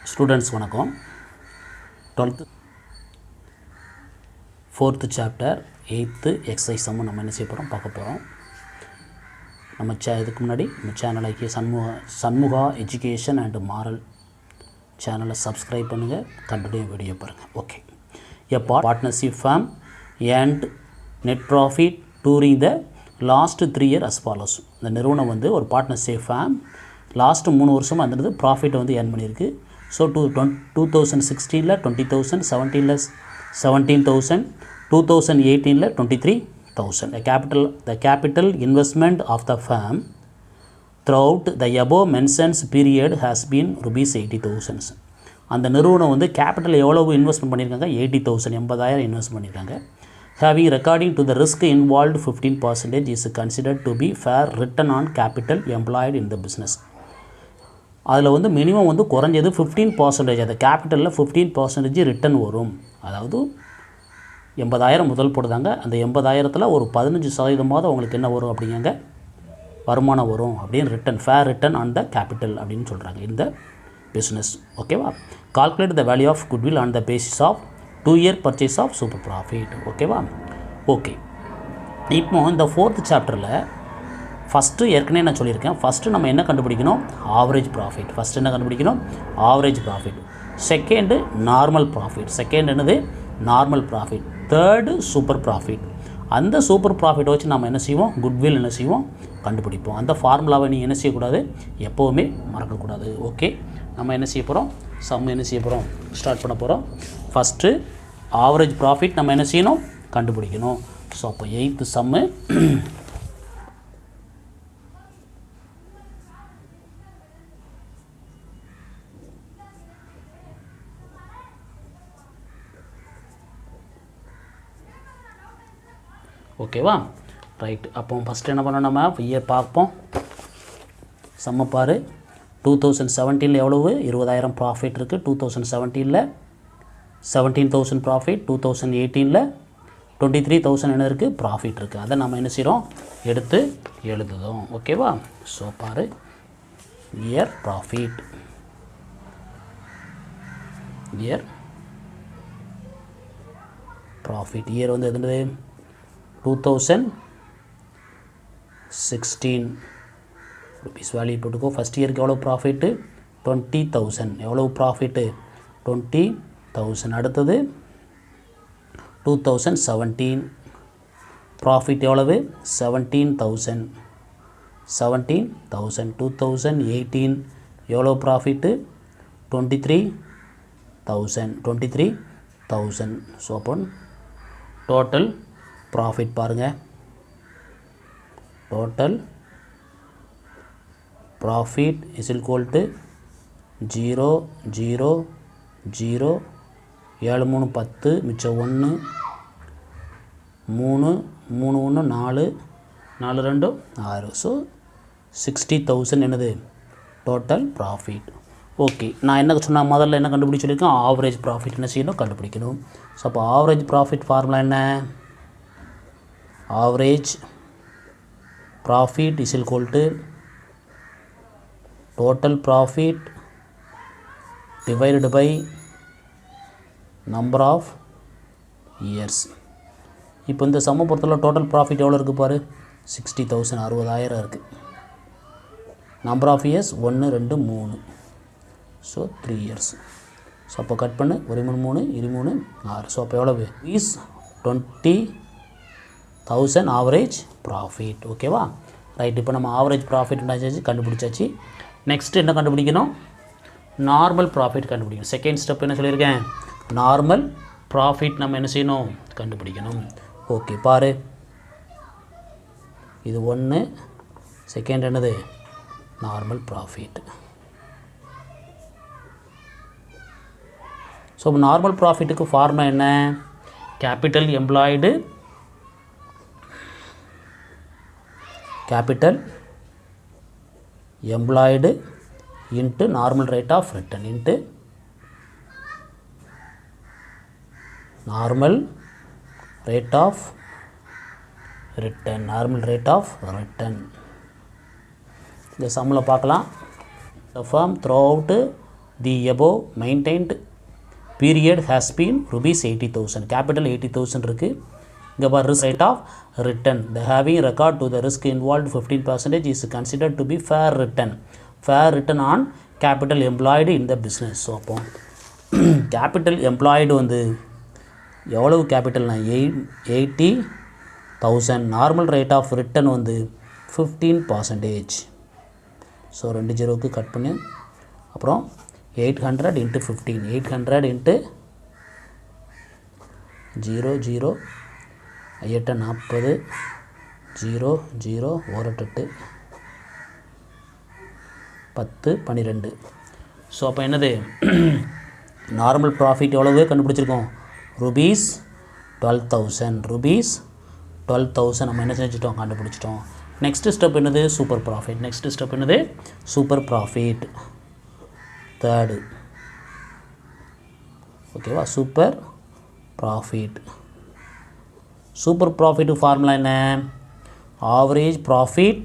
Students வணக்கம். 12th 4th chapter 8th exercise சம்மு நம்ம என்ன செய்ய போகிறோம் பார்க்க போகிறோம். நம்ம இதுக்கு முன்னாடி நம்ம சேனலுக்கு சண்முகா எஜுகேஷன் அண்ட் மாரல் சேனலை சப்ஸ்கிரைப் பண்ணுங்கள், கண்டினியூ வீடியோ பாருங்கள். Okay, a partnership firm and net profit during the last 3 years as follows. இந்த நிறுவனம் வந்து ஒரு பார்ட்னர்ஷிப் ஃபார்ம் லாஸ்ட்டு 3 வருஷமாக இருந்தது ப்ராஃபிட்டை வந்து ஏர்ன் பண்ணியிருக்கு. So 2016 20,000, 17 17,000, 2018 23,000. The capital investment of the firm throughout the above mentioned period has been rupees 80,000. அந்த நிறுவனம் வந்து கேபிட்டல் எவ்வளவு இன்வெஸ்ட்மெண்ட் பண்ணியிருக்காங்க? 80,000, 80,000 இன்வெஸ்ட் பண்ணியிருக்காங்க. Having according to the risk involved 15% is considered to be fair return on capital employed in the business. அதில் வந்து minimum வந்து குறைஞ்சது 15%, அந்த கேபிட்டலில் 15% ரிட்டர்ன் வரும். அதாவது 80,000 முதல் போடுதாங்க, அந்த 80,000த்தில் ஒரு 15% அவங்களுக்கு என்ன வரும் அப்படிங்க வருமானம் வரும் அப்படின்னு return, fair return on the capital அப்படின்னு சொல்கிறாங்க இந்த பிஸ்னஸ். ஓகேவா? Calculate the value of goodwill on the basis of 2 year purchase of super profit. ஓகேவா? ஓகே, இப்போ இந்த 4th சாப்டரில் ஃபஸ்ட்டு ஏற்கனவே நான் சொல்லியிருக்கேன். ஃபஸ்ட்டு நம்ம என்ன கண்டுபிடிக்கணும்? Average profit. ஃபஸ்ட்டு என்ன கண்டுபிடிக்கணும்? Average profit. Second normal profit. Second என்னது? Normal profit. Third super profit. அந்த சூப்பர் ப்ராஃபிட்டை வச்சு நம்ம என்ன செய்வோம்? குட்வில் என்ன செய்வோம்? கண்டுபிடிப்போம். அந்த ஃபார்முலாவை நீங்கள் என்ன செய்யக்கூடாது? எப்போவுமே மறக்கக்கூடாது. ஓகே, நம்ம என்ன செய்ய போகிறோம்? சம் என்ன செய்ய போகிறோம்? ஸ்டார்ட் பண்ண போகிறோம். ஃபஸ்ட்டு ஆவரேஜ் ப்ராஃபிட் நம்ம என்ன செய்யணும்? கண்டுபிடிக்கணும். ஸோ அப்போ 8th சம்மு ஓகேவா? ரைட். அப்போ ஃபஸ்ட்டு என்ன பண்ணோம்? நம்ம இயர் பார்ப்போம். சம்ம பாரு. 2017 எவ்வளவு? 20,000 ப்ராஃபிட் இருக்குது. 2017 17,000 ப்ராஃபிட். 2018 23,000 என்ன இருக்குது? ப்ராஃபிட் இருக்குது. அதை நம்ம என்ன செய்கிறோம்? எடுத்து எழுதுதோம். ஓகேவா? ஸோ பாரு, year profit, year profit. Year வந்து எதுனது? 2016 ருபீஸ் வேல்யூ போட்டுக்கோ. ஃபஸ்ட் இயருக்கு எவ்வளோ ப்ராஃபிட்டு? 20,000. எவ்வளவு ப்ராஃபிட்டு? 20,000. அடுத்தது 2017 ப்ராஃபிட் எவ்வளவு? 17,000. 17,000. 2018 எவ்வளோ ப்ராஃபிட்டு? 23,000. 23,000. ஸோ அப்போ டோட்டல் ப்ராஃபிட் பாருங்கள். Total profit is equal to 0 0 0 7 3 10 மிச்சம் 1 3 3 1 4 4 2 6. ஸோ 60,000 என்னது? Total profit. ஓகே, நான் என்ன சொன்னால் முதல்ல என்ன கண்டுபிடிச்சி சொல்லியிருக்கேன்? ஆவரேஜ் ப்ராஃபிட் என்ன செய்யணும்? கண்டுபிடிக்கணும். ஸோ அப்போ ஆவரேஜ் ப்ராஃபிட் ஃபார்முலா என்ன? Average profit is equal to total profit divided by number of years. இப்போ இந்த சம்ம பொறுத்தவரை டோட்டல் ப்ராஃபிட் எவ்வளோ இருக்குது பாரு? 60,000, 60,000 இருக்குது. Number of years 1 2 3. So 3 years. So அப்போ கட் பண்ணு. 1 3 3 23 6. ஸோ அப்போ எவ்வளவு? Is 20,000 average profit. ஓகேவா? ரைட். இப்போ நம்ம ஆவரேஜ் ப்ராஃபிட் என்னாச்சு? கண்டுபிடிச்சாச்சு. நெக்ஸ்ட் என்ன கண்டுபிடிக்கணும்? நார்மல் ப்ராஃபிட் கண்டுபிடிக்கணும். செகண்ட் ஸ்டெப் என்ன சொல்லியிருக்கேன்? நார்மல் ப்ராஃபிட் நம்ம என்ன செய்யணும்? கண்டுபிடிக்கணும். ஓகே, பாரு, இது 1. செகண்ட் என்னது? Normal profit. ஸோ நார்மல் ப்ராஃபிட்டுக்கு ஃபார்முலா என்ன? Capital employed, capital employed into normal rate of return into normal rate of return. Normal rate of return. இந்த சம்மில் பார்க்கலாம். The firm throughout the above maintained period has been rupees 80,000. Capital 80,000 இருக்குது. இங்கே பார் risk rate of return. The having regard to the risk involved 15% is considered to be fair return. Fair return on capital employed in the business. So அப்போ capital employed வந்து எவ்வளவு கேபிட்டல்னா 80,000. Normal rate of return வந்து 15%. So 2 ஜீரோவுக்கு cut பண்ணி அப்புறம் 800 into 15. 800 into 0 0 8 40 0 0 1 8 10 12. So அப்போ என்னது normal profit எவ்வளவு கண்டுபிடிச்சிருக்கோம் rupees 12,000. rupees 12,000 நம்ம என்ன செஞ்சுட்டோம் கண்டுபிடிச்சிட்டோம். நெக்ஸ்ட் ஸ்டெப் என்னது சூப்பர் ப்ராஃபிட். நெக்ஸ்ட் ஸ்டெப் என்னது சூப்பர் ப்ராஃபிட். தேர்டு ஓகேவா super profit. Super profit formula என்ன average profit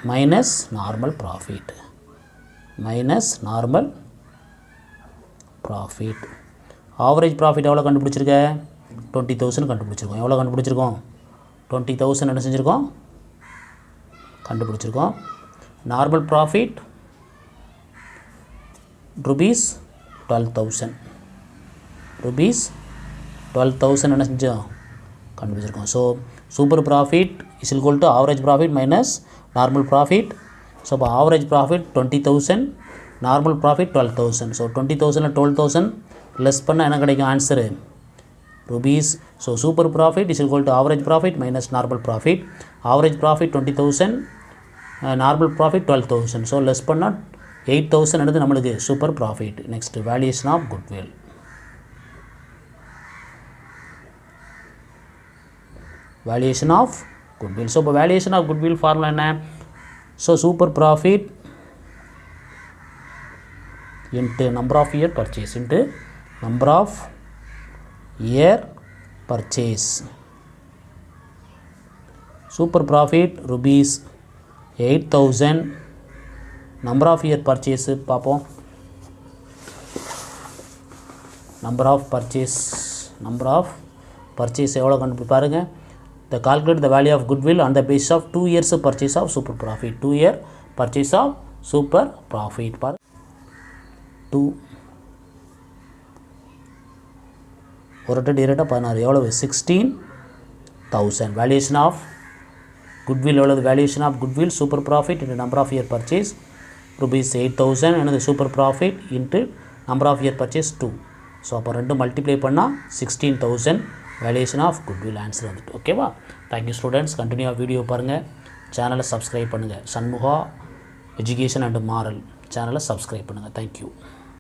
minus normal profit average profit எவ்வளோ கண்டுபிடிச்சிருக்க 20,000 கண்டுபிடிச்சிருக்கோம். எவ்வளோ கண்டுபிடிச்சிருக்கோம் 20,000 என்ன செஞ்சுருக்கோம் கண்டுபிடிச்சிருக்கோம். நார்மல் ப்ராஃபிட் rupees 12,000 என்ன செஞ்சோம் கண்டுபிடிச்சிருக்கோம். So super profit is equal to average profit minus normal profit. So அப்போ average profit 20,000, normal profit 12,000. So 20,000 12,000 less பண்ணால் என்ன கிடைக்கும் answer rupees. So super profit is equal to average profit minus normal profit. Average profit 20,000, normal profit 12,000. So less பண்ணால் 8,000 என்னது நம்மளுக்கு super profit. Next valuation of goodwill. Valuation of goodwill. So இப்போ valuation of goodwill formula என்ன so super profit into number of year purchase into number of year purchase. Super profit rupees 8,000. number of year purchase பார்ப்போம். number of purchase எவ்வளோ கண்டுபிடி பாருங்க. The calculate the value of goodwill on the basis of 2 years purchase of super profit. 2 year purchase of super profit. பாரு 2 ஒரு 16 எவ்வளவு 16,000. Valuation of goodwill எவ்வளவு valuation of goodwill super profit into number of year purchase rupees 8,000 என்னது super profit into number of year purchase 2. So அப்போ ரெண்டு multiply பண்ணால் 16,000 valuation of goodwill answer வந்துட்டு. ஓகேவா தேங்க்யூ ஸ்டூடெண்ட்ஸ். கண்டினியூவாக வீடியோ பாருங்கள். சேனலை சப்ஸ்கிரைப் பண்ணுங்கள். சண்முகா எஜுகேஷன் அண்ட் மாரல் சேனலை சப்ஸ்கிரைப் பண்ணுங்கள். தேங்க்யூ.